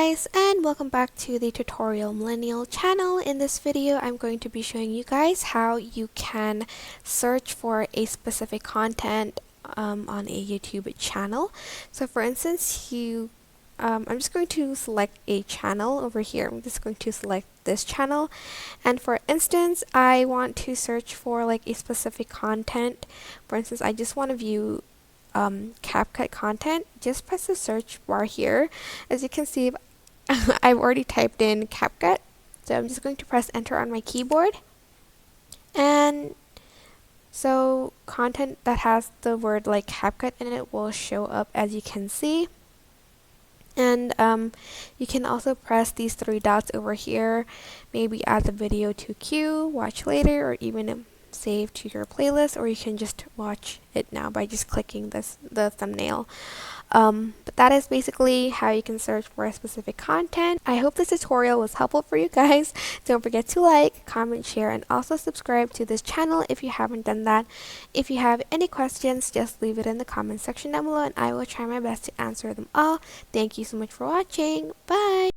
guys, and welcome back to the Tutorial Millennial channel. In this video, I'm going to be showing you guys how you can search for a specific content on a YouTube channel. So for instance, I'm just going to select a channel over here. I'm just going to select this channel, and for instance, I want to search for like a specific content. For instance, I just want to view CapCut content. Just press the search bar here. As you can see, I've already typed in CapCut, so I'm just going to press enter on my keyboard, and so content that has the word like CapCut in it will show up, as you can see. And you can also press these three dots over here, maybe add the video to queue, watch later, or even save to your playlist, or you can just watch it now by just clicking the thumbnail. But that is basically how you can search for a specific content. I hope this tutorial was helpful for you guys. Don't forget to like, comment, share, and also subscribe to this channel if you haven't done that. If you have any questions, just leave it in the comment section down below and I will try my best to answer them all. Thank you so much for watching. Bye!